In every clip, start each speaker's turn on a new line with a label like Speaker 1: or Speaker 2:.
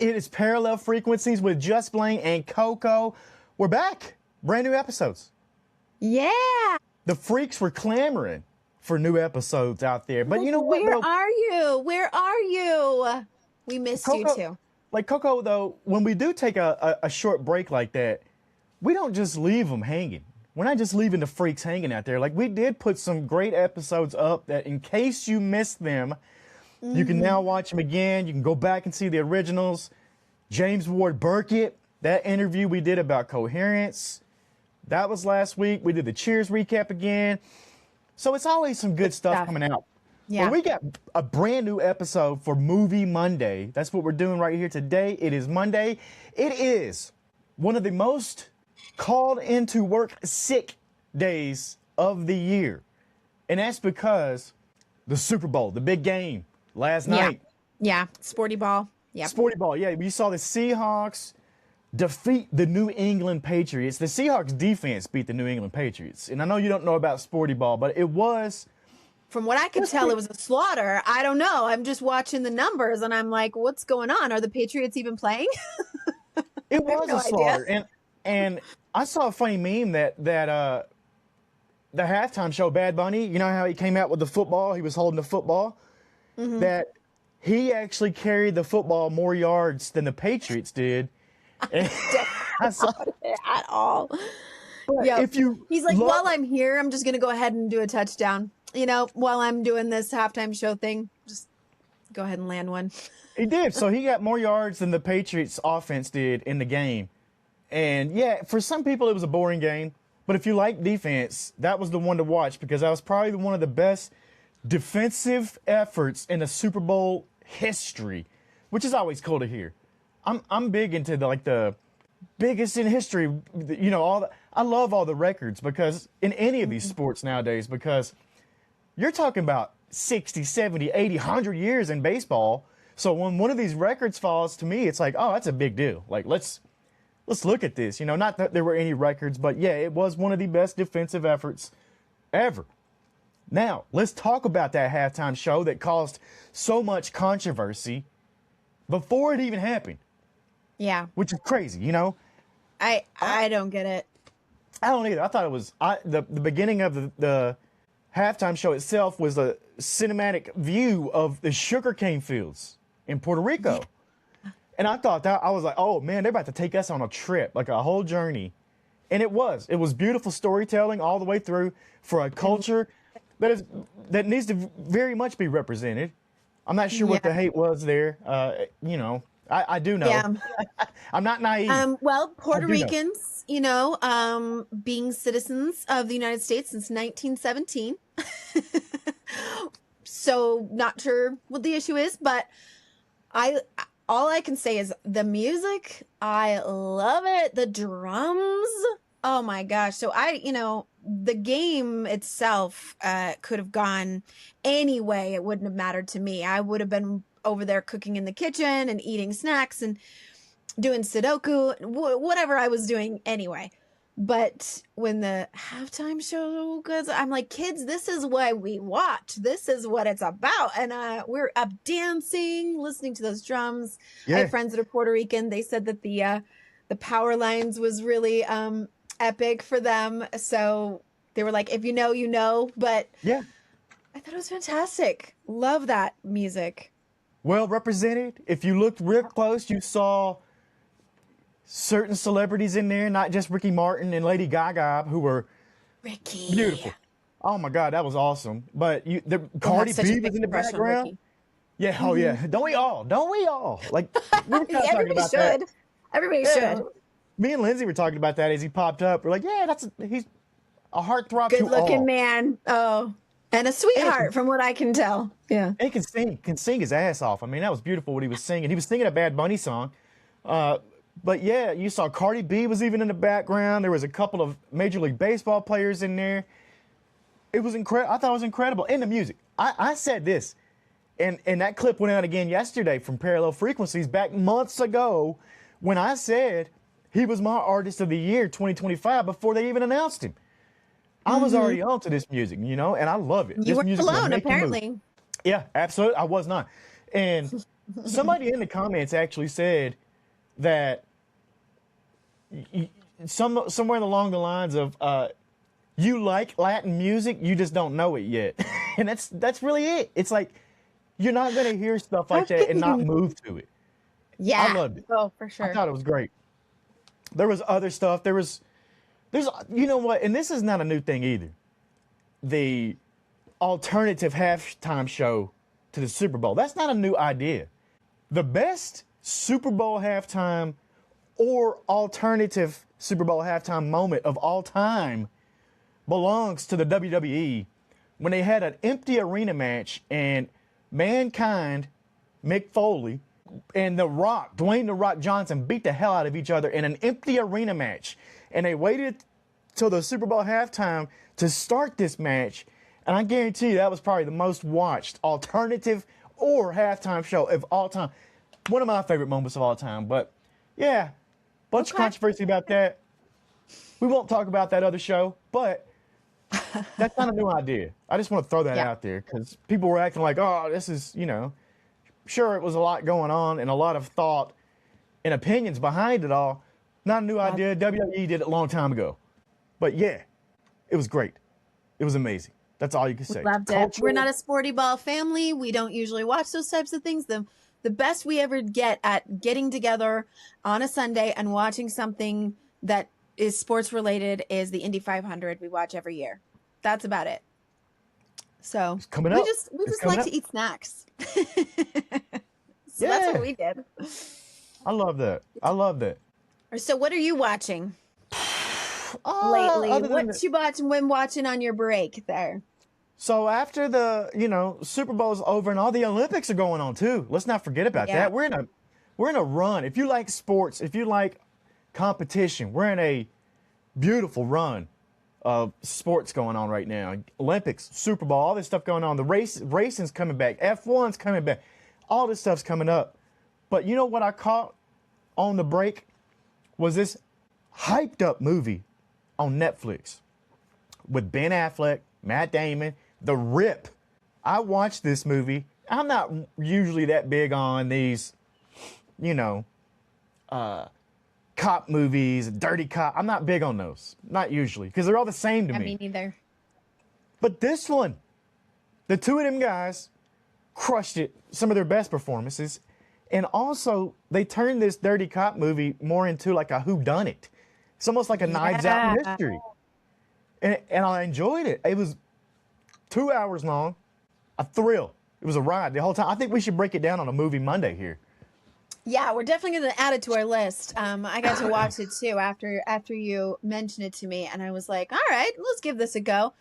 Speaker 1: It is Parallel Frequencies with Just Blane and Coco. We're back. Brand new episodes.
Speaker 2: Yeah.
Speaker 1: The freaks were clamoring for new episodes out there. But you know what,
Speaker 2: Where
Speaker 1: though?
Speaker 2: are you? Where are you? We missed you too.
Speaker 1: Like Coco, though, when we do take a short break like that, we don't just leave them hanging. We're not just leaving the freaks hanging out there. Like, we did put some great episodes up that in case you missed them, you can now watch them again. You can go back and see the originals. James Ward Burkett, that interview we did about coherence, that was last week. We did the Cheers recap again. So it's always some good stuff coming out.
Speaker 2: Yeah.
Speaker 1: Well, we got a brand new episode for Movie Monday. That's what we're doing right here today. It is Monday. It is one of the most called into work sick days of the year. And that's because the Super Bowl, the big game last night.
Speaker 2: Yeah. Sporty ball. Yeah.
Speaker 1: Sporty ball. Yeah. We saw the Seahawks defeat the New England Patriots. The Seahawks defense beat the New England Patriots. And I know you don't know about sporty ball, but it was.
Speaker 2: From what I could tell, it was a slaughter. I don't know. I'm just watching the numbers and I'm like, what's going on? Are the Patriots even playing?
Speaker 1: It was a slaughter. And I saw a funny meme that the halftime show, Bad Bunny, you know how he came out with the football? He was holding the football. That he actually carried the football more yards than the Patriots did.
Speaker 2: I saw it at all.
Speaker 1: Yeah,
Speaker 2: he's like, while I'm here, I'm just going to go ahead and do a touchdown. You know, while I'm doing this halftime show thing, just go ahead and land one.
Speaker 1: He did. So he got more yards than the Patriots offense did in the game. And yeah, for some people, it was a boring game. But if you like defense, that was the one to watch because that was probably one of the best defensive efforts in the Super Bowl history, which is always cool to hear. I'm big into the biggest in history. You know, I love all the records because in any of these sports nowadays, because you're talking about 60, 70, 80, 100 years in baseball. So when one of these records falls to me, it's like, oh, that's a big deal. Like, let's look at this. You know, not that there were any records, but yeah, it was one of the best defensive efforts ever. Now, let's talk about that halftime show that caused so much controversy before it even happened.
Speaker 2: Yeah.
Speaker 1: Which is crazy, you know?
Speaker 2: I don't get it.
Speaker 1: I don't either. I thought it was the beginning of the halftime show itself was a cinematic view of the sugarcane fields in Puerto Rico. Yeah. And I thought that, I was like, oh man, they're about to take us on a trip, like a whole journey. And it was beautiful storytelling all the way through for a culture that needs to very much be represented. I'm not sure what the hate was there. You know, I do know. Yeah. I'm not naive.
Speaker 2: Well, Puerto Ricans, you know, being citizens of the United States since 1917. So not sure what the issue is, but all I can say is the music, I love it. The drums, oh my gosh. So you know, the game itself could have gone any way. It wouldn't have mattered to me. I would have been over there cooking in the kitchen and eating snacks and doing Sudoku, whatever I was doing anyway. But when the halftime show goes, I'm like, kids, this is why we watch. This is what it's about. And we're up dancing, listening to those drums. Yeah. I have friends that are Puerto Rican. They said that the power lines was really epic for them. So they were like, if you know, you know. But yeah, I thought it was fantastic. Love that music.
Speaker 1: Well represented. If you looked real close, you saw certain celebrities in there, not just Ricky Martin and Lady Gaga, who were beautiful. Oh my God, that was awesome. But the Cardi B was in the background. Yeah, oh yeah. Don't we all? Don't we all? Like, we were kind of talking about that.
Speaker 2: Everybody should.
Speaker 1: Me and Lindsay were talking about that as he popped up. We're like, yeah, he's a heartthrob to all.
Speaker 2: Good-looking man. Oh, and a sweetheart, from what I can tell. Yeah.
Speaker 1: And he can sing his ass off. I mean, that was beautiful what he was singing. He was singing a Bad Bunny song. But yeah, you saw Cardi B was even in the background. There was a couple of Major League Baseball players in there. It was incredible. I thought it was incredible. And the music. I said this, and that clip went out again yesterday from Parallel Frequencies back months ago when I said he was my Artist of the Year 2025 before they even announced him. I was already on to this music, you know, and I love it.
Speaker 2: You weren't alone, apparently.
Speaker 1: Yeah, absolutely. I was not. And somebody in the comments actually said that somewhere along the lines of you like Latin music, you just don't know it yet. And that's really it. It's like you're not gonna hear stuff like
Speaker 2: How
Speaker 1: that
Speaker 2: can
Speaker 1: and not
Speaker 2: you?
Speaker 1: move to it. I
Speaker 2: Yeah.
Speaker 1: loved it.
Speaker 2: Oh, for
Speaker 1: I
Speaker 2: sure.
Speaker 1: thought it was great. There was other stuff. There's you know what, and this is not a new thing either. The alternative halftime show to the Super Bowl. That's not a new idea. The best Super Bowl halftime or alternative Super Bowl halftime moment of all time belongs to the WWE when they had an empty arena match and Mankind, Mick Foley, and The Rock, Dwayne The Rock Johnson, beat the hell out of each other in an empty arena match. And they waited till the Super Bowl halftime to start this match. And I guarantee you that was probably the most watched alternative or halftime show of all time. One of my favorite moments of all time. But yeah, bunch of
Speaker 2: Okay.
Speaker 1: controversy about that. We won't talk about that other show, but that's not a new idea. I just want to throw that
Speaker 2: Yeah.
Speaker 1: out there because people were acting like, oh, this is, sure, it was a lot going on and a lot of thought and opinions behind it all. Not a new idea. WWE did it a long time ago. But yeah, it was great. It was amazing. That's all you can say.
Speaker 2: Loved it.
Speaker 1: Cultural-
Speaker 2: We're not a sporty ball family. We don't usually watch those types of things. The best we ever get at getting together on a Sunday and watching something that is sports related is the Indy 500 we watch every year. That's about it. So
Speaker 1: coming
Speaker 2: we
Speaker 1: up.
Speaker 2: just
Speaker 1: It's
Speaker 2: like
Speaker 1: coming
Speaker 2: to
Speaker 1: up.
Speaker 2: eat snacks. So that's
Speaker 1: Yeah.
Speaker 2: what we did.
Speaker 1: I love that. I love that.
Speaker 2: So what are you watching
Speaker 1: Other
Speaker 2: lately?
Speaker 1: than
Speaker 2: What you watching on your break there?
Speaker 1: So after the, Super Bowl's over and all the Olympics are going on too. Let's not forget about
Speaker 2: Yeah.
Speaker 1: that. We're in a run. If you like sports, if you like competition, we're in a beautiful run of sports going on right now. Olympics, Super Bowl, all this stuff going on. The racing's coming back. F1's coming back. All this stuff's coming up. But you know what I caught on the break was this hyped up movie on Netflix with Ben Affleck, Matt Damon, The Rip. I watched this movie. I'm not usually that big on these, cop movies, dirty cop. I'm not big on those. Not usually, because they're all the same to
Speaker 2: Yeah,
Speaker 1: me.
Speaker 2: me neither.
Speaker 1: But this one, the two of them guys crushed it. Some of their best performances. And also, they turned this dirty cop movie more into like a whodunit. It's almost like a Knives Out
Speaker 2: Yeah.
Speaker 1: mystery. And I enjoyed it. It was 2 hours long, a thrill. It was a ride the whole time. I think we should break it down on a movie Monday here.
Speaker 2: Yeah, we're definitely going to add it to our list. I got to watch it too after you mentioned it to me, and I was like, all right, let's give this a go.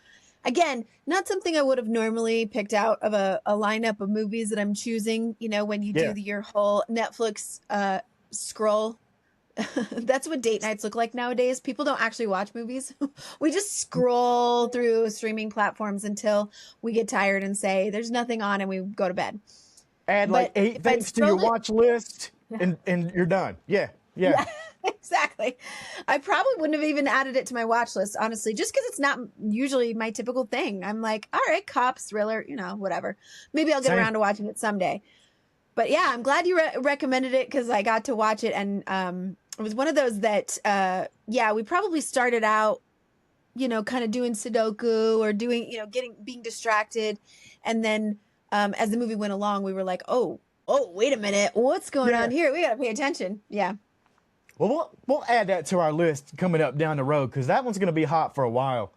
Speaker 2: Again, not something I would have normally picked out of a lineup of movies that I'm choosing. When you
Speaker 1: Yeah.
Speaker 2: do your whole Netflix scroll. That's what date nights look like nowadays. People don't actually watch movies. We just scroll through streaming platforms until we get tired and say there's nothing on and we go to bed.
Speaker 1: Add like
Speaker 2: But
Speaker 1: 8
Speaker 2: if I'd
Speaker 1: things to your
Speaker 2: scrolled it-
Speaker 1: watch list, and you're done. Yeah.
Speaker 2: Exactly. I probably wouldn't have even added it to my watch list, honestly, just because it's not usually my typical thing. I'm like, all right, cops, thriller, whatever. Maybe I'll get
Speaker 1: Same.
Speaker 2: around to watching it someday. But yeah, I'm glad you recommended it because I got to watch it. And it was one of those that, we probably started out, kind of doing Sudoku or doing, being distracted. And then as the movie went along, we were like, oh, wait a minute. What's going
Speaker 1: Yeah.
Speaker 2: on here? We got to pay attention. Yeah.
Speaker 1: Well, we'll add that to our list coming up down the road because that one's going to be hot for a while.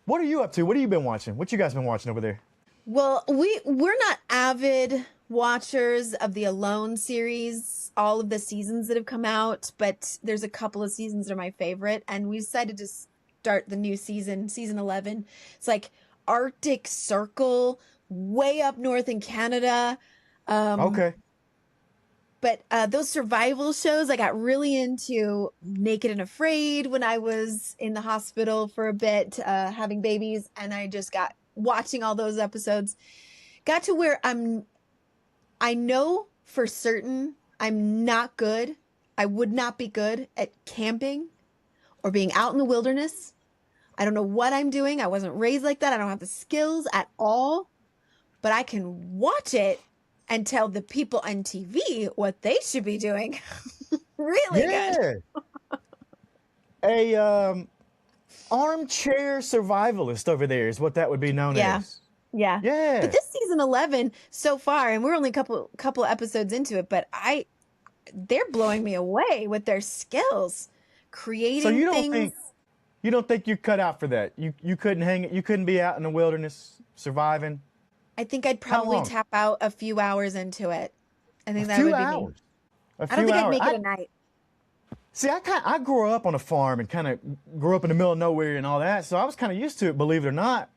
Speaker 1: What are you up to? What have you been watching? What you guys been watching over there?
Speaker 2: Well, we're not avid watchers of the Alone series, all of the seasons that have come out, but there's a couple of seasons that are my favorite, and we decided to start the new season 11. It's like Arctic Circle, way up north in Canada.
Speaker 1: Okay.
Speaker 2: But those survival shows, I got really into Naked and Afraid when I was in the hospital for a bit, having babies, and I just got watching all those episodes. Got to where I know for certain I'm not good. I would not be good at camping or being out in the wilderness. I don't know what I'm doing. I wasn't raised like that. I don't have the skills at all, but I can watch it and tell the people on TV what they should be doing. Really good.
Speaker 1: A armchair survivalist over there is what that would be known as.
Speaker 2: Yeah.
Speaker 1: Yeah.
Speaker 2: But this season 11 so far, and we're only a couple episodes into it, but they're blowing me away with their skills, creating
Speaker 1: So
Speaker 2: things.
Speaker 1: you don't think you're cut out for that? You couldn't hang it. You couldn't be out in the wilderness surviving.
Speaker 2: I think I'd probably
Speaker 1: long?
Speaker 2: tap out a few hours into it. I think
Speaker 1: A
Speaker 2: that
Speaker 1: few
Speaker 2: would be me.
Speaker 1: hours. A
Speaker 2: I don't
Speaker 1: few
Speaker 2: think I'd
Speaker 1: hours.
Speaker 2: make it a night.
Speaker 1: See, I grew up on a farm and kind of grew up in the middle of nowhere and all that, so I was kind of used to it, believe it or not.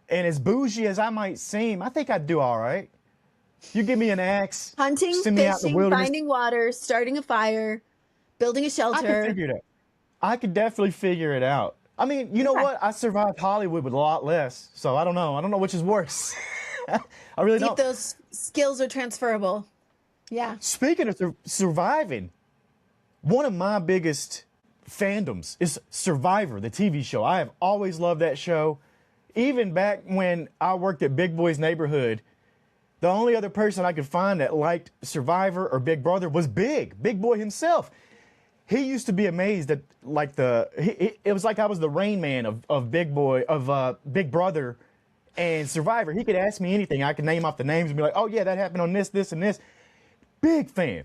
Speaker 1: And as bougie as I might seem, I think I'd do all right. You give me an axe,
Speaker 2: Hunting,
Speaker 1: send me out in the
Speaker 2: fishing,
Speaker 1: wilderness.
Speaker 2: finding water, starting a fire, building a
Speaker 1: I could
Speaker 2: shelter.
Speaker 1: figure it out. I could definitely figure it out. I mean, you know
Speaker 2: Okay.
Speaker 1: what? I survived Hollywood with a lot less, so I don't know. I don't know which is worse. I really
Speaker 2: See if
Speaker 1: don't.
Speaker 2: those skills are transferable. Yeah.
Speaker 1: Speaking of surviving, one of my biggest fandoms is Survivor, the TV show. I have always loved that show. Even back when I worked at Big Boy's Neighborhood, the only other person I could find that liked Survivor or Big Brother was Big Boy himself. He used to be amazed at like it was like I was the Rain Man of Big Boy, of Big Brother and Survivor. He could ask me anything. I could name off the names and be like, oh yeah, that happened on this, and this. Big fan.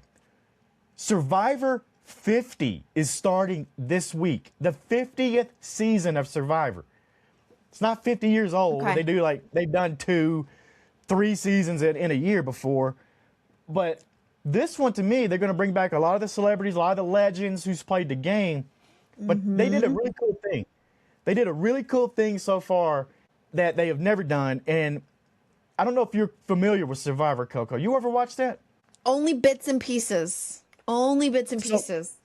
Speaker 1: Survivor 50 is starting this week. The 50th season of Survivor. It's not 50 years old.
Speaker 2: Okay.
Speaker 1: They've done 2, 3 seasons in a year before. But this one, to me, they're going to bring back a lot of the celebrities, a lot of the legends who's played the game. But they did a really cool thing. They did a really cool thing so far that they have never done. And I don't know if you're familiar with Survivor, Coco. You ever watched that?
Speaker 2: Only bits and pieces. Only bits and pieces.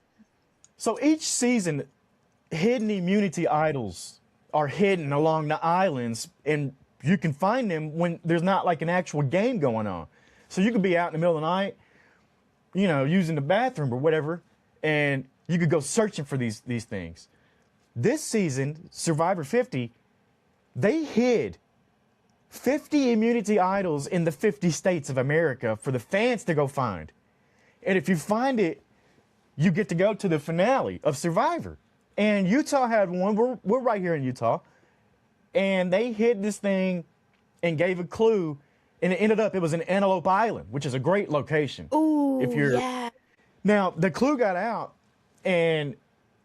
Speaker 1: So each season, hidden immunity idols are hidden along the islands, and you can find them when there's not like an actual game going on. So you could be out in the middle of the night, you know, using the bathroom or whatever, and you could go searching for these things. This season, Survivor 50, they hid 50 immunity idols in the 50 states of America for the fans to go find. And if you find it, you get to go to the finale of Survivor. And Utah had one. We're right here in Utah. And they hid this thing and gave a clue. And it was an Antelope Island, which is a great location.
Speaker 2: Ooh,
Speaker 1: if you're
Speaker 2: yeah.
Speaker 1: Now, the clue got out, and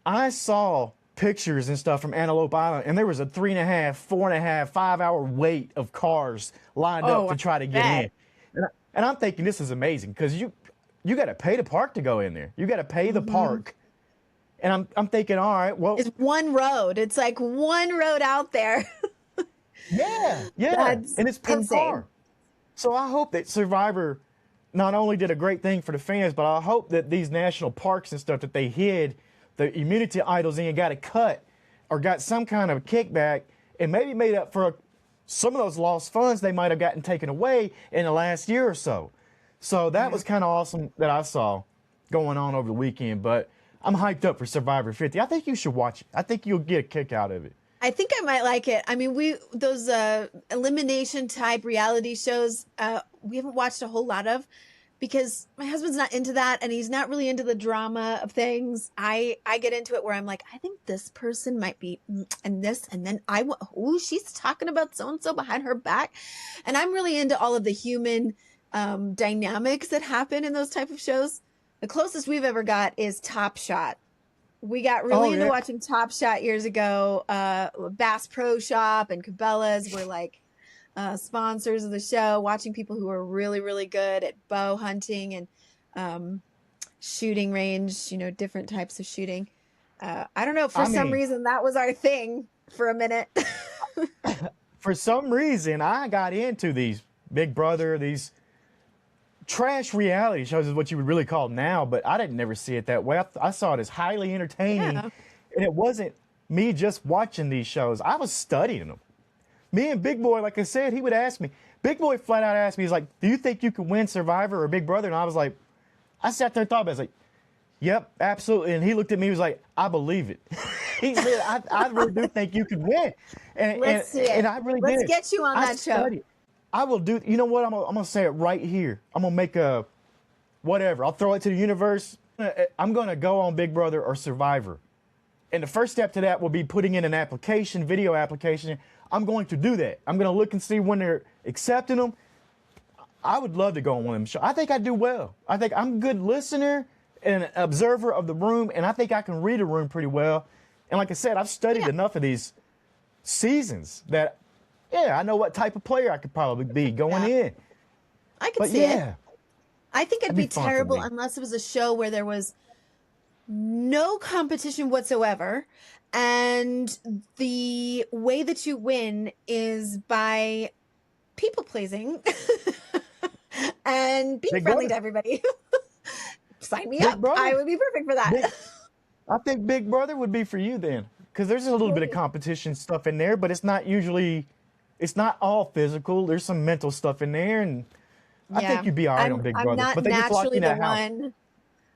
Speaker 1: I saw pictures and stuff from Antelope Island, and there was a 3.5, 4.5, 5-hour wait of cars lined up to try to get in. And I'm thinking this is amazing because you got to pay the park to go in there. You got to pay the park. And I'm thinking, all right, well,
Speaker 2: It's one road. It's like one road out there.
Speaker 1: yeah,
Speaker 2: That's
Speaker 1: and it's per
Speaker 2: insane.
Speaker 1: car. So I hope that Survivor not only did a great thing for the fans, but I hope that these national parks and stuff that they hid the immunity idols in got a cut or got some kind of kickback and maybe made up for some of those lost funds they might have gotten taken away in the last year or so. So that was kind of awesome that I saw going on over the weekend. But I'm hyped up for Survivor 50. I think you should watch it. I think you'll get a kick out of it.
Speaker 2: I think I might like it. I mean, those elimination type reality shows, we haven't watched a whole lot of because my husband's not into that and he's not really into the drama of things. I get into it where I'm like, I think this person might be and this, and then she's talking about so-and-so behind her back. And I'm really into all of the human dynamics that happen in those type of shows. The closest we've ever got is Top Shot. We got really into watching Top Shot years ago. Bass Pro Shop and Cabela's were like sponsors of the show, watching people who are really, really good at bow hunting and shooting range, you know, different types of shooting. I don't know. For some reason, that was our thing for a minute.
Speaker 1: For some reason, I got into these Big Brother, these trash reality shows is what you would really call now, but I didn't never see it that way. I saw it as highly entertaining, and it wasn't me just watching these shows. I was studying them. Me and Big Boy, like I said, he would ask me. Big Boy flat out asked me, he's like, do you think you could win Survivor or Big Brother? And I was like, I sat there and thought about it. I was like, yep, absolutely. And he looked at me, he was like, I believe it. He said, I really do think you could win. And
Speaker 2: Let's see it.
Speaker 1: and I really
Speaker 2: Let's
Speaker 1: did.
Speaker 2: get you on that show.
Speaker 1: I will do. You know what? I'm gonna say it right here. I'm gonna make a whatever. I'll throw it to the universe. I'm gonna go on Big Brother or Survivor, and the first step to that will be putting in an application, video application. I'm going to do that. I'm gonna look and see when they're accepting them. I would love to go on one of them shows. I think I do well. I think I'm a good listener and an observer of the room, and I think I can read a room pretty well. And like I said, I've studied enough of these seasons that, yeah, I know what type of player I could probably be going in.
Speaker 2: I could see it. I think it'd
Speaker 1: That'd
Speaker 2: be
Speaker 1: be fun for
Speaker 2: terrible
Speaker 1: me.
Speaker 2: unless it was a show where there was no competition whatsoever, and the way that you win is by people pleasing and being
Speaker 1: Big
Speaker 2: friendly
Speaker 1: Brother.
Speaker 2: to everybody. Sign me
Speaker 1: Big
Speaker 2: up.
Speaker 1: Brother.
Speaker 2: I would be perfect for that.
Speaker 1: I think Big Brother would be for you then, because there's a little bit of competition stuff in there, but it's not all physical. There's some mental stuff in there, and I
Speaker 2: Yeah.
Speaker 1: think you'd be all right on Big Brother.
Speaker 2: I'm not
Speaker 1: But they just lock you
Speaker 2: naturally
Speaker 1: in
Speaker 2: the
Speaker 1: that house.
Speaker 2: one.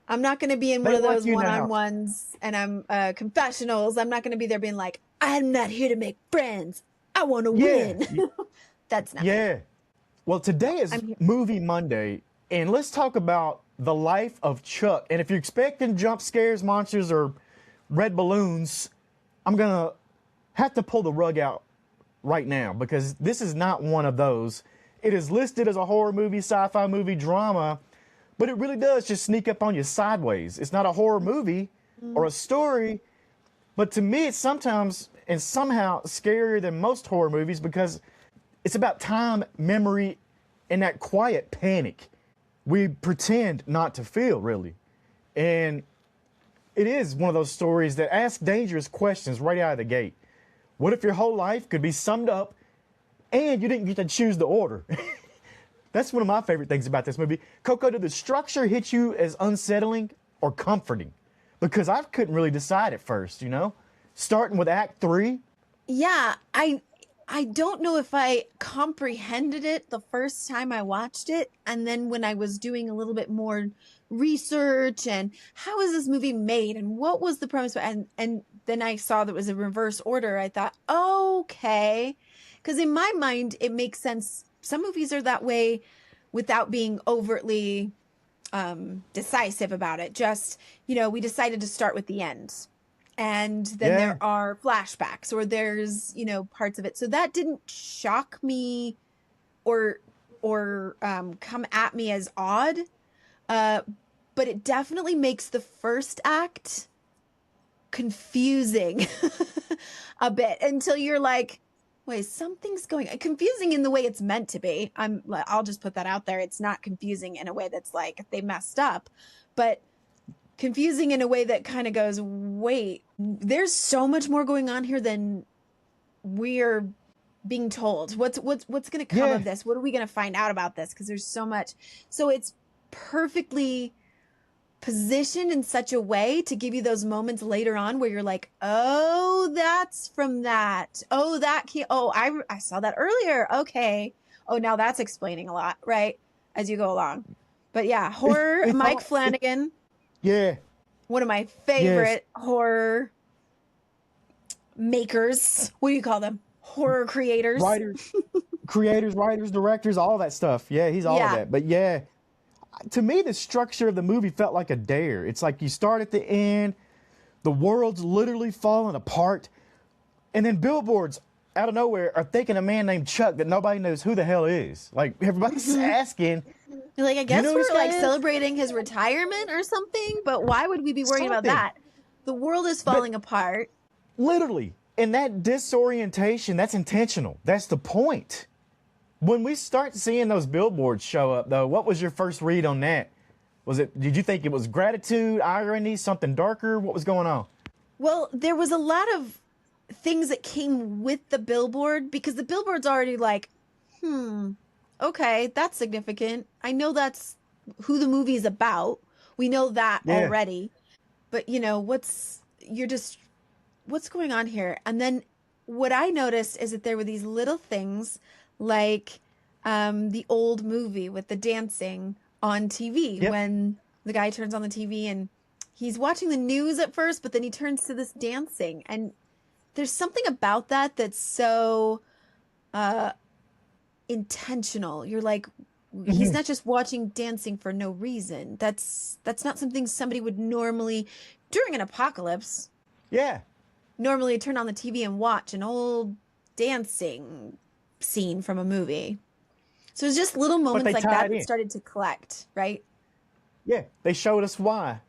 Speaker 2: I'm not going to be in
Speaker 1: They
Speaker 2: one of
Speaker 1: lock
Speaker 2: those
Speaker 1: you in that house.
Speaker 2: one-on-ones and I'm confessionals. I'm not going to be there being like, I'm not here to make friends. I want to win. That's not.
Speaker 1: Yeah. Well, today is
Speaker 2: I'm here.
Speaker 1: Movie Monday, and let's talk about the life of Chuck. And if you're expecting jump scares, monsters, or red balloons, I'm going to have to pull the rug out right now because this is not one of those. It is listed as a horror movie, sci-fi movie, drama, but it really does just sneak up on you sideways. It's not a horror movie or a story, but to me it's sometimes and somehow scarier than most horror movies because it's about time, memory, and that quiet panic we pretend not to feel, really. And it is one of those stories that ask dangerous questions right out of the gate. What if your whole life could be summed up and you didn't get to choose the order? That's one of my favorite things about this movie. Coco, did the structure hit you as unsettling or comforting? Because I couldn't really decide at first, starting with Act 3.
Speaker 2: Yeah, I don't know if I comprehended it the first time I watched it, and then when I was doing a little bit more research and how is this movie made and what was the premise, and then I saw that it was a reverse order. I thought, okay, because in my mind it makes sense. Some movies are that way without being overtly decisive about it. Just, we decided to start with the end. And then there are flashbacks or there's, parts of it. So that didn't shock me or come at me as odd. But it definitely makes the first act confusing a bit until you're like, wait, something's going on. Confusing in the way it's meant to be. I'll just put that out there. It's not confusing in a way that's like they messed up, but confusing in a way that kind of goes, wait, there's so much more going on here than we're being told. What's going to come of this? What are we going to find out about this? Because there's so much. So it's perfectly positioned in such a way to give you those moments later on where you're like, oh, that's from that. Oh, I saw that earlier. Okay. Oh, now that's explaining a lot, right? As you go along. But yeah, horror, Mike Flanagan.
Speaker 1: Yeah.
Speaker 2: One of my favorite horror makers. What do you call them? Horror creators.
Speaker 1: Writers, directors, all that stuff. Yeah, he's all of that. But yeah, to me, the structure of the movie felt like a dare. It's like you start at the end, the world's literally falling apart, and then billboards out of nowhere are thinking a man named Chuck that nobody knows who the hell is. Like, everybody's asking.
Speaker 2: You're like, I guess we're like celebrating his retirement or something, but why would we be worried about that? The world is falling apart.
Speaker 1: Literally. And that disorientation, that's intentional. That's the point. When we start seeing those billboards show up, though, what was your first read on that? Did you think it was gratitude, irony, something darker? What was going on?
Speaker 2: Well, there was a lot of things that came with the billboard because the billboard's already like, okay, that's significant. I know that's who the movie is about. We know that already. But, what's going on here? And then what I noticed is that there were these little things like the old movie with the dancing on TV when the guy turns on the TV and he's watching the news at first, but then he turns to this dancing. And there's something about that that's so intentional. You're like, he's not just watching dancing for no reason. That's not something somebody would normally, during an apocalypse,
Speaker 1: Yeah.
Speaker 2: normally turn on the TV and watch an old dancing scene from a movie. So it's just little moments like that that started to collect, right?
Speaker 1: Yeah, they showed us why.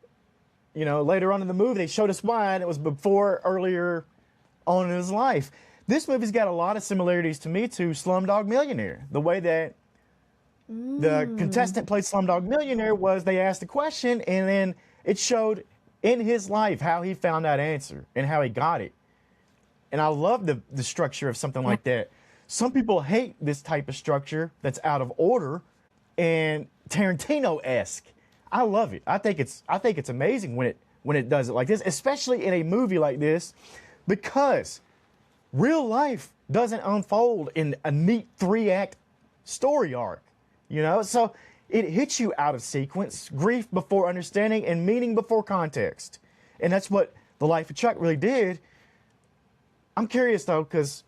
Speaker 1: You know, later on in the movie, they showed us why, and it was earlier on in his life. This movie's got a lot of similarities to me to Slumdog Millionaire. The way that the contestant played Slumdog Millionaire was they asked the question, and then it showed in his life how he found that answer and how he got it. And I love the structure of something like that. Some people hate this type of structure that's out of order and Tarantino-esque. I love it. I think it's amazing when it does it like this, especially in a movie like this, because real life doesn't unfold in a neat 3-act story arc, you know? So it hits you out of sequence, grief before understanding and meaning before context. And that's what The Life of Chuck really did. I'm curious though, because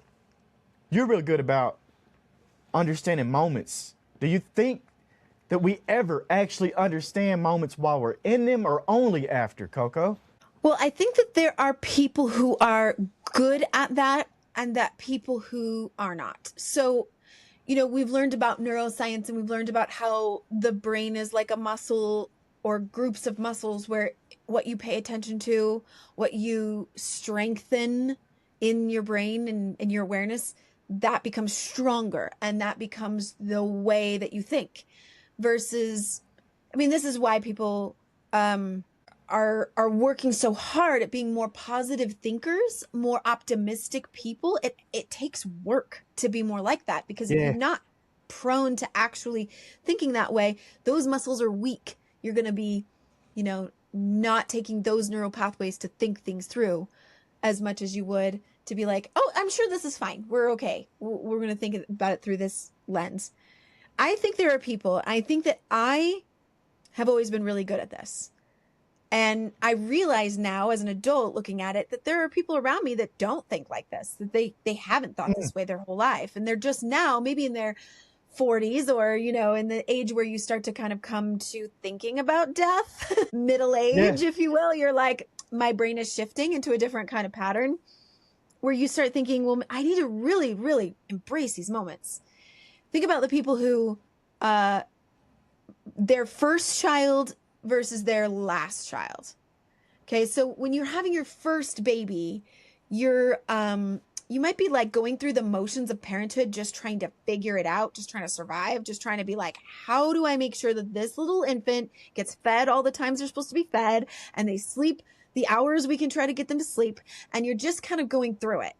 Speaker 1: you're really good about understanding moments. Do you think that we ever actually understand moments while we're in them or only after, Coco?
Speaker 2: Well, I think that there are people who are good at that and that people who are not. So, you know, we've learned about neuroscience and we've learned about how the brain is like a muscle or groups of muscles where what you pay attention to, what you strengthen in your brain and in your awareness, that becomes stronger and that becomes the way that you think. Versus, I mean, this is why people are working so hard at being more positive thinkers, more optimistic people. It takes work to be more like that, because if you're not prone to actually thinking that way, those muscles are weak. You're going to be, you know, not taking those neural pathways to think things through as much as you would to be like, oh, I'm sure this is fine. We're okay. We're going to think about it through this lens. I think there are people, I think that I have always been really good at this. And I realize now as an adult looking at it that there are people around me that don't think like this, that they haven't thought this way their whole life. And they're just now maybe in their 40s or, you know, in the age where you start to kind of come to thinking about death, middle age, if you will. You're like, my brain is shifting into a different kind of pattern where you start thinking, well, I need to really, really embrace these moments. Think about the people who, their first child versus their last child. Okay, so when you're having your first baby, you're, you might be like going through the motions of parenthood, just trying to figure it out, just trying to survive, just trying to be like, how do I make sure that this little infant gets fed all the times they're supposed to be fed and they sleep the hours we can try to get them to sleep, and you're just kind of going through it.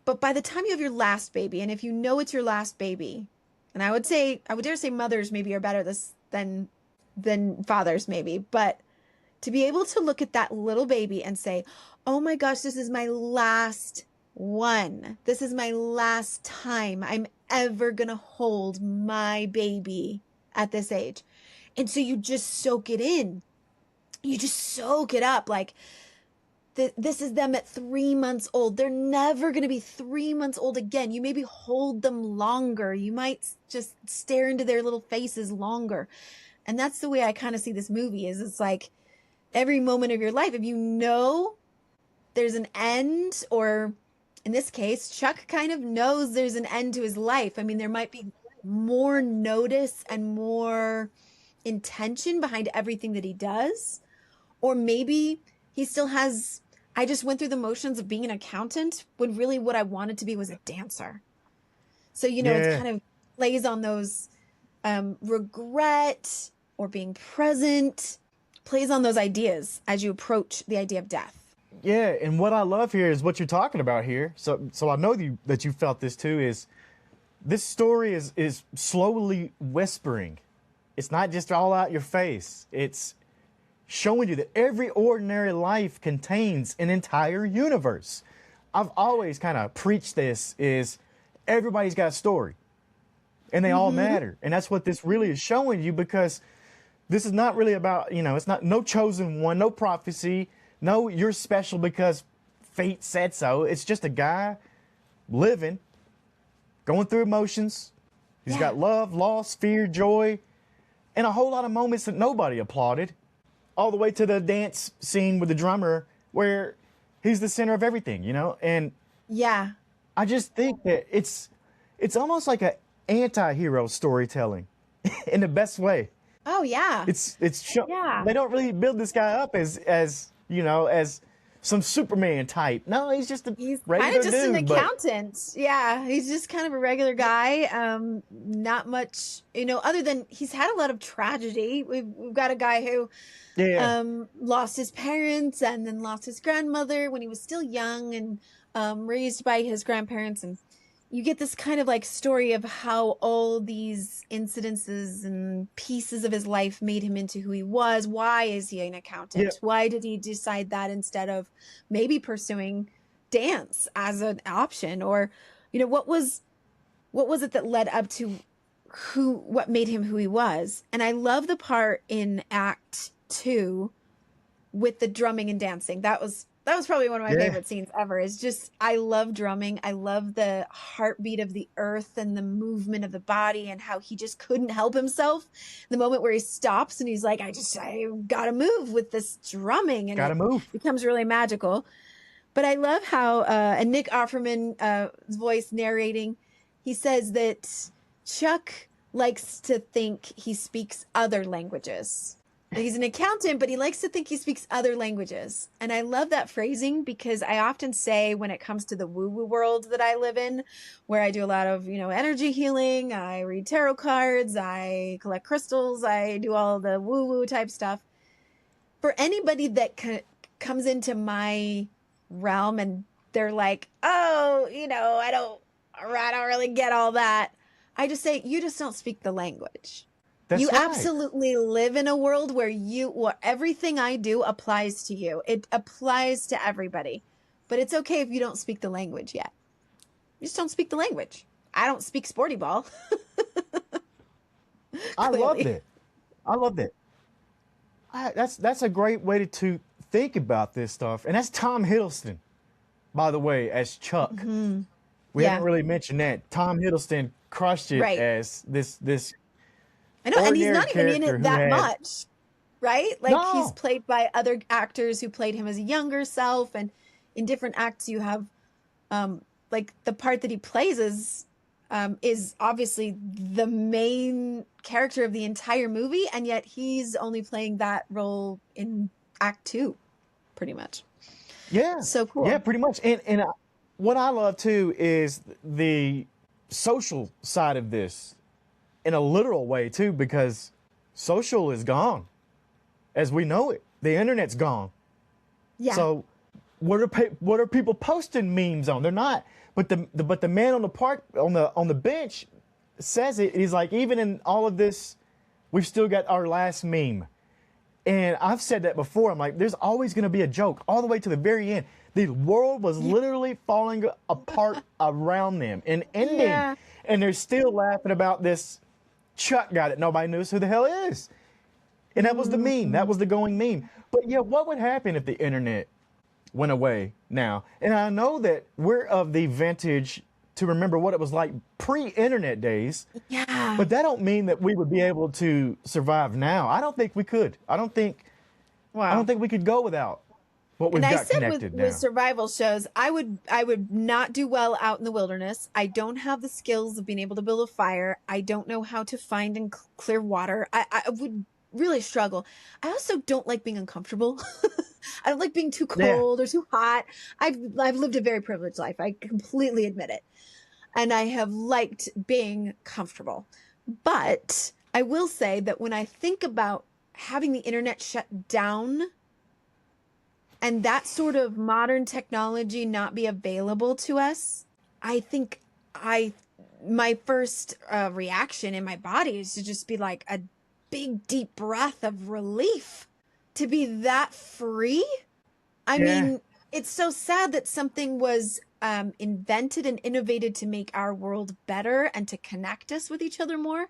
Speaker 2: But by the time you have your last baby, and if you know it's your last baby, and I would dare say mothers maybe are better this than fathers maybe, but to be able to look at that little baby and say, oh my gosh, this is my last one. This is my last time I'm ever going to hold my baby at this age. And so you just soak it in. You just soak it up. Like, this is them at 3 months old. They're never going to be 3 months old again. You maybe hold them longer. You might just stare into their little faces longer. And that's the way I kind of see this movie is it's like every moment of your life, if you know there's an end, or in this case, Chuck kind of knows there's an end to his life. I mean, there might be more notice and more intention behind everything that he does. Or maybe he still has, I just went through the motions of being an accountant when really what I wanted to be was a dancer. So, you know, it's kind of plays on those regret or being present, plays on those ideas as you approach the idea of death.
Speaker 1: Yeah, and what I love here is what you're talking about here. So I know that you felt this too, is this story is slowly whispering. It's not just all out your face. It's showing you that every ordinary life contains an entire universe. I've always kind of preached this, is everybody's got a story and they all matter. And that's what this really is showing you, because this is not really about, you know, it's not no chosen one, no prophecy, no you're special because fate said so. It's just a guy living, going through emotions, He's
Speaker 2: Yeah.
Speaker 1: got love, loss, fear, joy, and a whole lot of moments that nobody applauded, all the way to the dance scene with the drummer where he's the center of everything, you know? And
Speaker 2: Yeah.
Speaker 1: I just think that it's almost like a anti-hero storytelling in the best way.
Speaker 2: Oh, yeah. Yeah.
Speaker 1: They don't really build this guy up as you know, as some Superman type. No, he's just a
Speaker 2: He's kind
Speaker 1: regular
Speaker 2: of just an
Speaker 1: dude, but
Speaker 2: accountant. Yeah, he's just kind of a regular guy. Not much, other than he's had a lot of tragedy. We've got a guy who
Speaker 1: yeah.
Speaker 2: lost his parents and then lost his grandmother when he was still young and raised by his grandparents. And you get this kind of like story of how all these incidences and pieces of his life made him into who he was. Why is he an accountant?
Speaker 1: Yeah.
Speaker 2: Why did he decide that instead of maybe pursuing dance as an option? Or, what was it that led up to what made him who he was? And I love the part in Act 2 with the drumming and dancing. That was probably one of my
Speaker 1: Yeah.
Speaker 2: favorite scenes ever. Is just, I love drumming. I love the heartbeat of the earth and the movement of the body and how he just couldn't help himself. The moment where he stops and he's like, I gotta move with this drumming, and
Speaker 1: Gotta move.
Speaker 2: becomes really magical. But I love how, and Nick Offerman's voice narrating, he says that Chuck likes to think he speaks other languages. He's an accountant, but he likes to think he speaks other languages. And I love that phrasing because I often say when it comes to the woo-woo world that I live in, where I do a lot of, energy healing, I read tarot cards, I collect crystals, I do all the woo-woo type stuff. For anybody that comes into my realm and they're like, oh, I don't really get all that. I just say, you just don't speak the language.
Speaker 1: That's
Speaker 2: You
Speaker 1: right.
Speaker 2: absolutely live in a world where everything I do applies to you. It applies to everybody. But it's okay if you don't speak the language yet. You just don't speak the language. I don't speak sporty ball.
Speaker 1: I loved
Speaker 2: Clearly.
Speaker 1: it. I loved it. That's a great way to think about this stuff. And that's Tom Hiddleston, by the way, as Chuck.
Speaker 2: Mm-hmm.
Speaker 1: We
Speaker 2: Yeah.
Speaker 1: haven't really mentioned that. Tom Hiddleston crushed it
Speaker 2: Right.
Speaker 1: as this
Speaker 2: I know, and he's
Speaker 1: ordinary
Speaker 2: not even in
Speaker 1: character
Speaker 2: it
Speaker 1: who
Speaker 2: that
Speaker 1: had-
Speaker 2: much, right? Like he's
Speaker 1: No.
Speaker 2: played by other actors who played him as a younger self, and in different acts you have, like the part that he plays is obviously the main character of the entire movie, and yet he's only playing that role in Act 2, pretty much.
Speaker 1: Yeah.
Speaker 2: So cool.
Speaker 1: Yeah, pretty much. And what I love too is the social side of this in a literal way too, because social is gone as we know it. The internet's gone.
Speaker 2: Yeah.
Speaker 1: So what are people posting memes on? They're not. But the man on the park on the bench says it. He's like, even in all of this, we've still got our last meme. And I've said that before. I'm like, there's always going to be a joke all the way to the very end. The world was literally falling apart around them and ending.
Speaker 2: Yeah.
Speaker 1: And they're still laughing about this Chuck guy that nobody knows who the hell is. And that was the meme. That was the going meme. But yeah, what would happen if the internet went away now? And I know that we're of the vintage to remember what it was like pre-internet days.
Speaker 2: Yeah.
Speaker 1: But that don't mean that we would be able to survive now. I don't think we could. I don't think we could go without what we've
Speaker 2: And I
Speaker 1: got
Speaker 2: said
Speaker 1: connected
Speaker 2: with
Speaker 1: now.
Speaker 2: survival shows, I would not do well out in the wilderness. I don't have the skills of being able to build a fire. I don't know how to find and clear water. I would really struggle. I also don't like being uncomfortable. I don't like being too cold or too hot. I've lived a very privileged life. I completely admit it. And I have liked being comfortable. But I will say that when I think about having the internet shut down and that sort of modern technology not be available to us, I think my first reaction in my body is to just be like a big, deep breath of relief to be that free. I mean, it's so sad that something was invented and innovated to make our world better and to connect us with each other more.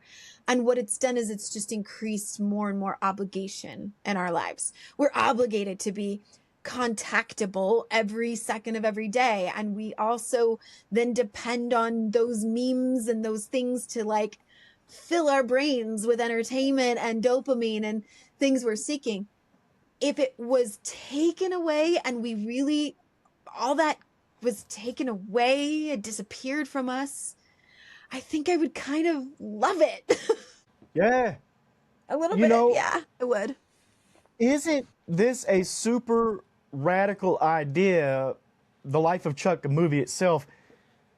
Speaker 2: And what it's done is it's just increased more and more obligation in our lives. We're obligated to be contactable every second of every day. And we also then depend on those memes and those things to like fill our brains with entertainment and dopamine and things we're seeking. If it was taken away and we really, all that was taken away, it disappeared from us, I think I would kind of love it.
Speaker 1: Yeah.
Speaker 2: A little
Speaker 1: You
Speaker 2: bit.
Speaker 1: know,
Speaker 2: Yeah, I would.
Speaker 1: isn't this a super radical idea, the Life of Chuck, the movie itself,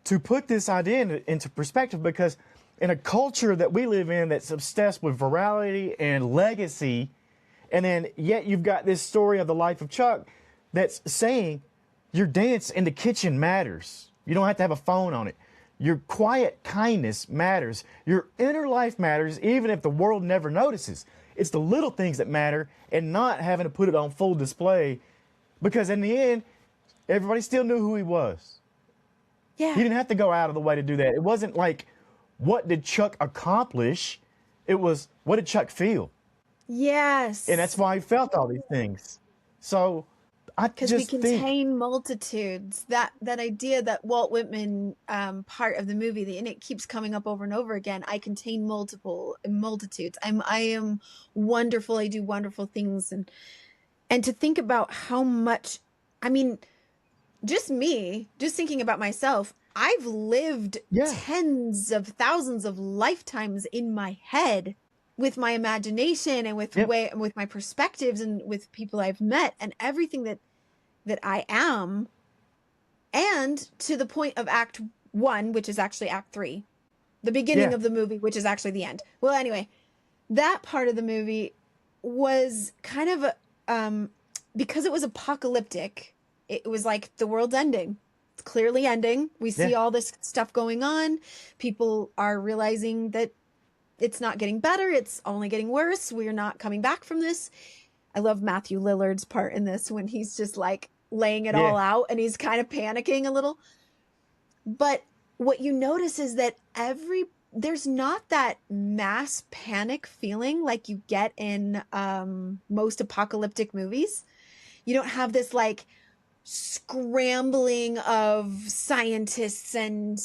Speaker 1: to put this idea into perspective? Because in a culture that we live in that's obsessed with virality and legacy, and then yet you've got this story of the Life of Chuck that's saying your dance in the kitchen matters. You don't have to have a phone on it. Your quiet kindness matters. Your inner life matters, even if the world never notices. It's the little things that matter, and not having to put it on full display, because in the end, everybody still knew who he was.
Speaker 2: Yeah.
Speaker 1: He didn't have to go out of the way to do that. It wasn't like, what did Chuck accomplish? It was, what did Chuck feel?
Speaker 2: Yes.
Speaker 1: And that's why he felt all these things. So I
Speaker 2: Because we
Speaker 1: just think,
Speaker 2: contain multitudes. That idea that Walt Whitman part of the movie, and it keeps coming up over and over again. I contain multitudes. I am wonderful. I do wonderful things, and to think about how much. I mean, just thinking about myself. I've lived
Speaker 1: yeah,
Speaker 2: tens of thousands of lifetimes in my head with my imagination and with
Speaker 1: yep,
Speaker 2: with my perspectives and with people I've met and everything that I am, and to the point of Act 1, which is actually Act 3, the beginning
Speaker 1: yeah,
Speaker 2: of the movie, which is actually the end. Well, anyway, that part of the movie was kind of because it was apocalyptic. It was like the world's ending. It's clearly ending. We see
Speaker 1: yeah,
Speaker 2: all this stuff going on. People are realizing that it's not getting better. It's only getting worse. We're not coming back from this. I love Matthew Lillard's part in this when he's just like laying it
Speaker 1: yeah,
Speaker 2: all out and he's kind of panicking a little. But what you notice is that there's not that mass panic feeling like you get in most apocalyptic movies. You don't have this like scrambling of scientists and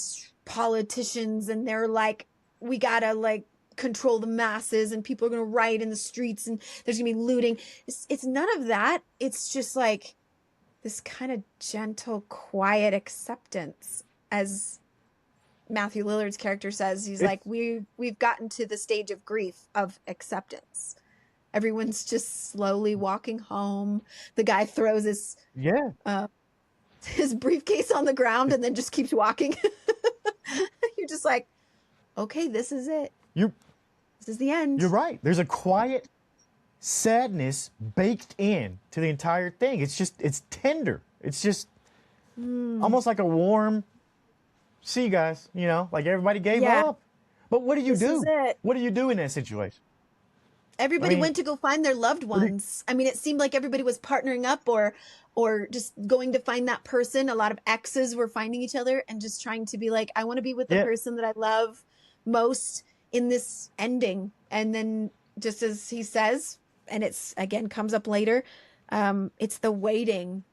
Speaker 2: politicians, and they're like, we gotta like control the masses, and people are gonna riot in the streets, and there's gonna be looting. It's none of that. It's just like this kind of gentle, quiet acceptance, as Matthew Lillard's character says. He's like,
Speaker 1: it's,
Speaker 2: we've gotten to the stage of grief of acceptance. Everyone's just slowly walking home. The guy throws
Speaker 1: yeah.
Speaker 2: his briefcase on the ground and then just keeps walking. You're just like, okay, this is it.
Speaker 1: You,
Speaker 2: This is the end.
Speaker 1: you're right. There's a quiet sadness baked in to the entire thing. It's tender. It's just almost like a warm, see you guys, like everybody gave
Speaker 2: Yeah.
Speaker 1: up. But what do you
Speaker 2: This
Speaker 1: do?
Speaker 2: is it.
Speaker 1: What do you do in that situation?
Speaker 2: Everybody
Speaker 1: I mean,
Speaker 2: went to go find their loved
Speaker 1: what do you,
Speaker 2: ones. I mean, it seemed like everybody was partnering up or just going to find that person. A lot of exes were finding each other and just trying to be like, I want to be with the
Speaker 1: yeah,
Speaker 2: person that I love most in this ending. And then just as he says, and it's again comes up later, it's the waiting.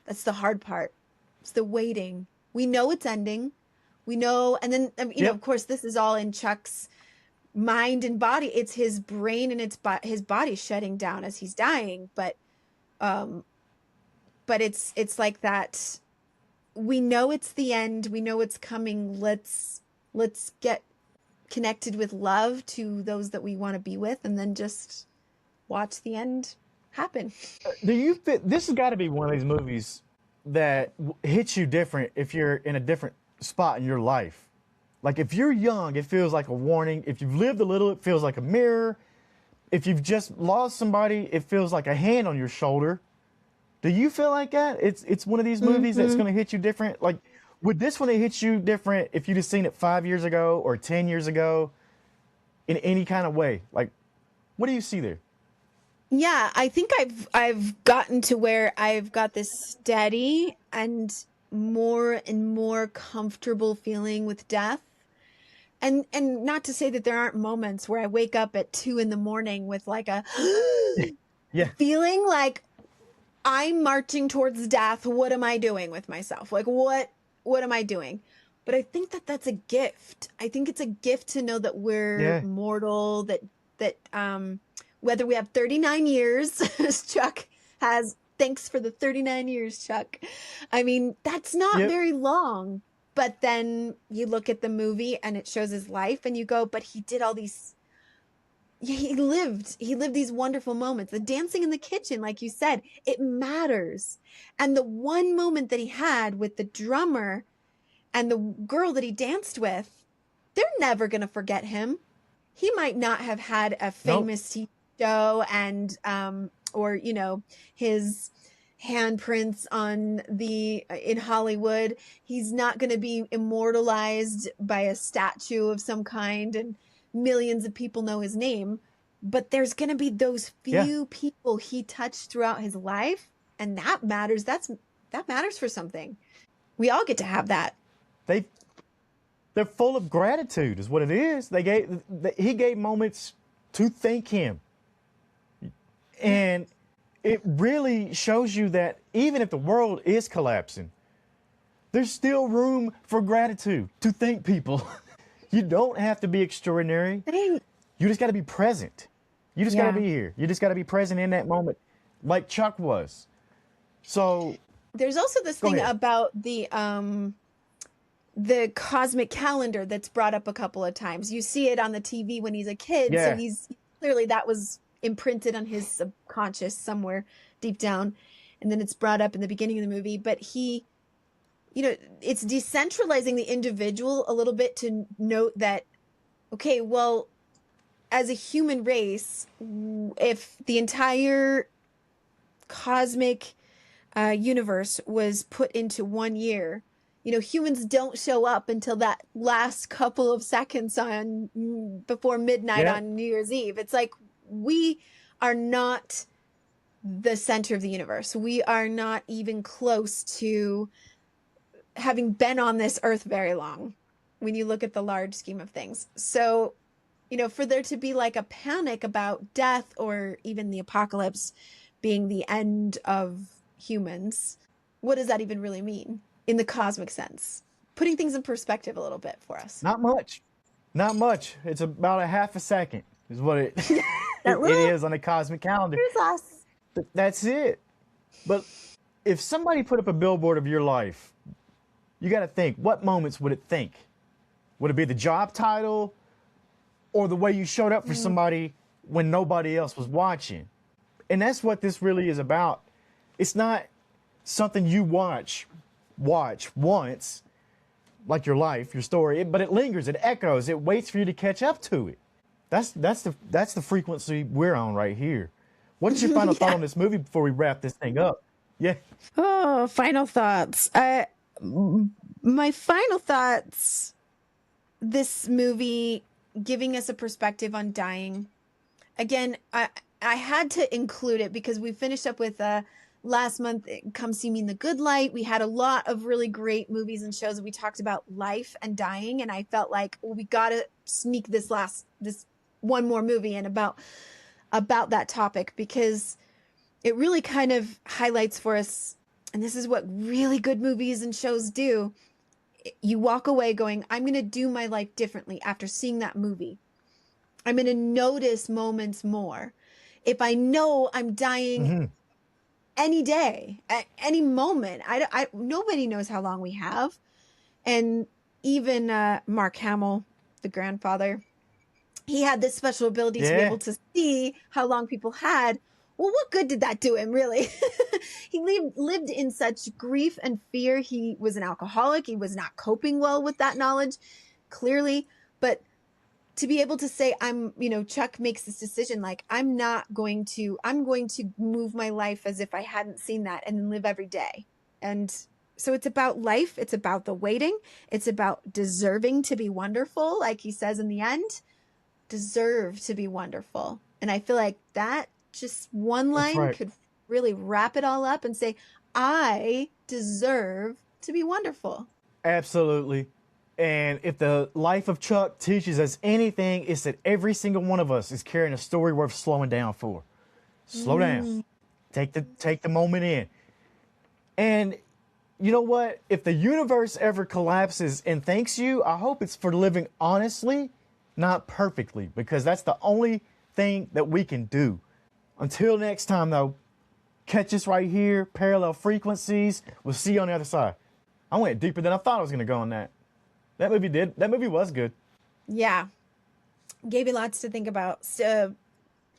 Speaker 2: That's the hard part. It's the waiting. We know it's ending. We know, and then
Speaker 1: yep,
Speaker 2: of course, this is all in Chuck's mind and body. It's his brain and his body shutting down as he's dying. Um, but it's like that. We know it's the end. We know it's coming. Let's get connected with love to those that we want to be with, and then just watch the end happen.
Speaker 1: do you fit? This has got to be one of these movies that hits you different if you're in a different spot in your life. Like if you're young, it feels like a warning. If you've lived a little, it feels like a mirror. If you've just lost somebody, it feels like a hand on your shoulder. Do you feel like that? It's one of these movies that's
Speaker 2: Mm-hmm.
Speaker 1: going to hit you different. Like, would this one hit you different if you'd have seen it 5 years ago or 10 years ago, in any kind of way? Like, what do you see there?
Speaker 2: Yeah, I think I've gotten to where I've got this steady and more comfortable feeling with death. And not to say that there aren't moments where I wake up at 2 a.m. with like a
Speaker 1: Yeah,
Speaker 2: feeling like I'm marching towards death. What am I doing with myself? Like what am I doing? But I think that that's a gift. I think it's a gift to know that we're
Speaker 1: Yeah.
Speaker 2: mortal, that whether we have 39 years, as Chuck has, thanks for the 39 years, Chuck. I mean, that's not
Speaker 1: Yep.
Speaker 2: very long. But then you look at the movie and it shows his life and you go, but he did all these, he lived these wonderful moments. The dancing in the kitchen, like you said, it matters. And the one moment that he had with the drummer and the girl that he danced with, they're never going to forget him. He might not have had a
Speaker 1: Nope.
Speaker 2: famous TV show and, or, you know, his handprints on in Hollywood. He's not going to be immortalized by a statue of some kind and millions of people know his name. But there's going to be those
Speaker 1: Yeah.
Speaker 2: few people he touched throughout his life. And that matters. That matters for something. We all get to have that.
Speaker 1: They're full of gratitude, is what it is. He gave moments to thank him, and it really shows you that even if the world is collapsing, there's still room for gratitude to thank people. You don't have to be extraordinary. You just got to be present. You just got to be here. You just got to be present in that moment, like Chuck was. So
Speaker 2: there's also this thing about the cosmic calendar that's brought up a couple of times. You see it on the TV when he's a kid.
Speaker 1: Yeah.
Speaker 2: So he's clearly, that was imprinted on his subconscious somewhere deep down. And then it's brought up in the beginning of the movie, but he, you know, it's decentralizing the individual a little bit to note that, okay, well, as a human race, if the entire cosmic universe was put into 1 year, you know, humans don't show up until that last couple of seconds before midnight on New Year's Eve. It's like, we are not the center of the universe. We are not even close to having been on this earth very long when you look at the large scheme of things. So, you know, for there to be like a panic about death or even the apocalypse being the end of humans, what does that even really mean in the cosmic sense? Putting things in perspective a little bit for us.
Speaker 1: not much. It's about a half a second is what it is on the cosmic calendar.
Speaker 2: Here's us.
Speaker 1: That's it. But if somebody put up a billboard of your life, you got to think, what moments would it think? Would it be the job title or the way you showed up for somebody when nobody else was watching? And that's what this really is about. It's not something you watch once, like your life, your story, but it lingers, it echoes, it waits for you to catch up to it. That's the frequency we're on right here. What is your final thought on this movie before we wrap this thing up? Yeah.
Speaker 2: Oh, final thoughts. My final thoughts, this movie giving us a perspective on dying. Again, I had to include it because we finished up with last month, Come See Me in the Good Light. We had a lot of really great movies and shows. We talked about life and dying, and I felt like, well, we got to sneak this one more movie in about that topic, because it really kind of highlights for us, and this is what really good movies and shows do. You walk away going, I'm going to do my life differently after seeing that movie. I'm going to notice moments more. If I know I'm dying any day, at any moment, nobody knows how long we have. And even Mark Hamill, the grandfather, he had this special ability to be able to see how long people had. Well, what good did that do him, really? He lived in such grief and fear. He was an alcoholic. He was not coping well with that knowledge, clearly. But to be able to say, Chuck makes this decision, like, I'm going to move my life as if I hadn't seen that and then live every day. And so it's about life. It's about the waiting. It's about deserving to be wonderful. Like he says in the end, deserve to be wonderful. And I feel like that just one line could really wrap it all up and say, I deserve to be wonderful.
Speaker 1: Absolutely. And if the life of Chuck teaches us anything, it's that every single one of us is carrying a story worth slowing down for. Slow down. Take the moment in. And you know what? If the universe ever collapses and thanks you, I hope it's for living honestly, not perfectly, because that's the only thing that we can do. Until next time, though, catch us right here, Parallel Frequencies. We'll see you on the other side. I went deeper than I thought I was going to go on that. That movie was good.
Speaker 2: Yeah. Gave me lots to think about. So,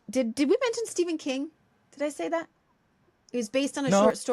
Speaker 2: did we mention Stephen King? Did I say that? It was based on a
Speaker 1: No.
Speaker 2: short story.